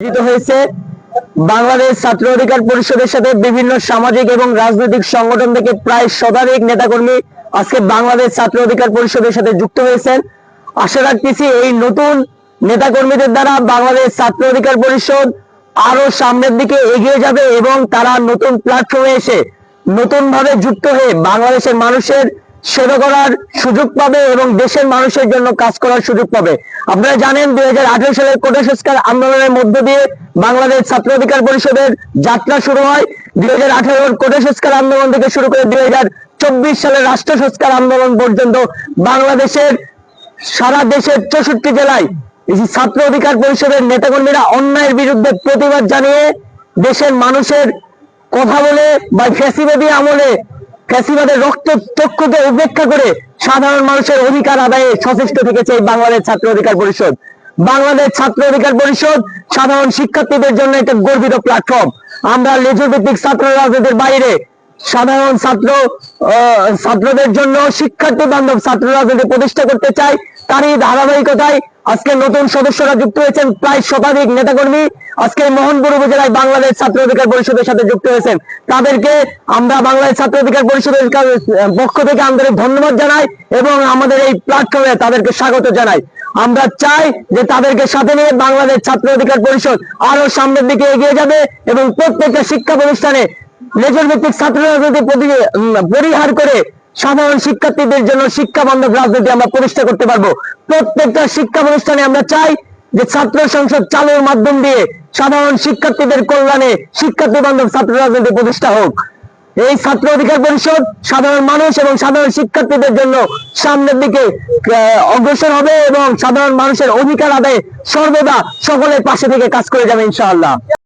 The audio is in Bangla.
হয়েছে বাংলাদেশ ছাত্র অধিকার পরিষদের সাথে বিভিন্ন সামাজিক এবং রাজনৈতিক সংগঠন থেকে প্রায় শতাধিক নেতাকর্মী আজকে বাংলাদেশ ছাত্র অধিকার পরিষদের সাথে যুক্ত হয়েছেন। আশা রাখতেছি এই নতুন নেতাকর্মীদের দ্বারা বাংলাদেশ ছাত্র অধিকার পরিষদ আরো সামনের দিকে এগিয়ে যাবে এবং তারা নতুন প্ল্যাটফর্মে এসে নতুন ভাবে যুক্ত হয়ে বাংলাদেশের মানুষের সেবা করার সুযোগ পাবে এবং দেশের মানুষের জন্য কাজ করার সুযোগ পাবে। আপনারা জানেন 2018 সালের কোটা সংস্কার আন্দোলনের মধ্য দিয়ে বাংলাদেশ ছাত্র অধিকার পরিষদের যাত্রা শুরু হয়। 2018 কোটা সংস্কার আন্দোলন থেকে শুরু করে 2024 সালের রাষ্ট্র সংস্কার আন্দোলন পর্যন্ত বাংলাদেশের সারা দেশের 64 জেলায় ছাত্র অধিকার পরিষদের নেতাকর্মীরা অন্যায়ের বিরুদ্ধে প্রতিবাদ জানিয়ে দেশের মানুষের কথা বলে বা ফ্যাসিবাদী আমলে ফ্যাসিবাদের রক্ত চক্ষুকে উপেক্ষা করে সাধারণ মানুষের অধিকার আদায়ে সচেষ্ট থেকেছে এই বাংলাদেশ ছাত্র অধিকার পরিষদ। বাংলাদেশ ছাত্র অধিকার পরিষদ সাধারণ শিক্ষার্থীদের জন্য একটা গর্বিত প্ল্যাটফর্ম। আমরা লেজুর ভিত্তিক ছাত্র রাজনীতির বাইরে সাধারণ ছাত্রদের জন্য শিক্ষার্থী বান্ধব ছাত্র রাজনীতি প্রতিষ্ঠা করতে চাই। তারই ধারাবাহিকতায় আজকে নতুন সদস্যরা যুক্ত হয়েছেন, প্রায় শতাধিক নেতাকর্মী আজকে মোহনপুর উপজেলায় বাংলাদেশ ছাত্র অধিকার পরিষদের সাথে যুক্ত হয়েছেন। তাদেরকে আমরা বাংলাদেশ ছাত্র অধিকার পরিষদের পক্ষ থেকে আন্তরিক ধন্যবাদ জানাই এবং আমাদের এই প্ল্যাটফর্মে তাদেরকে স্বাগত জানাই। আমরা চাই যে তাদেরকে সাথে নিয়ে বাংলাদেশ ছাত্র অধিকার পরিষদ আরো সামনের দিকে এগিয়ে যাবে এবং প্রত্যেকটা শিক্ষা প্রতিষ্ঠানে লেজুর ভিত্তিক ছাত্র রাজনীতি পরিহার করে সাধারণ শিক্ষার্থীদের জন্য শিক্ষা বান্ধব রাজনীতি আমরা প্রতিষ্ঠা করতে পারবো। প্রত্যেকটা শিক্ষা প্রতিষ্ঠানে আমরা চাই যে ছাত্র সংসদ চালুর মাধ্যম দিয়ে সাধারণ শিক্ষার্থীদের কল্যাণে শিক্ষার্থী বান্ধব ছাত্র রাজনীতি প্রতিষ্ঠা হোক। এই ছাত্র অধিকার পরিষদ সাধারণ মানুষ এবং সাধারণ শিক্ষার্থীদের জন্য সামনের দিকে অগ্রসর হবে এবং সাধারণ মানুষের অধিকার আদায়ে সর্বদা সকলের পাশে থেকে কাজ করে যাবে ইনশাআল্লাহ।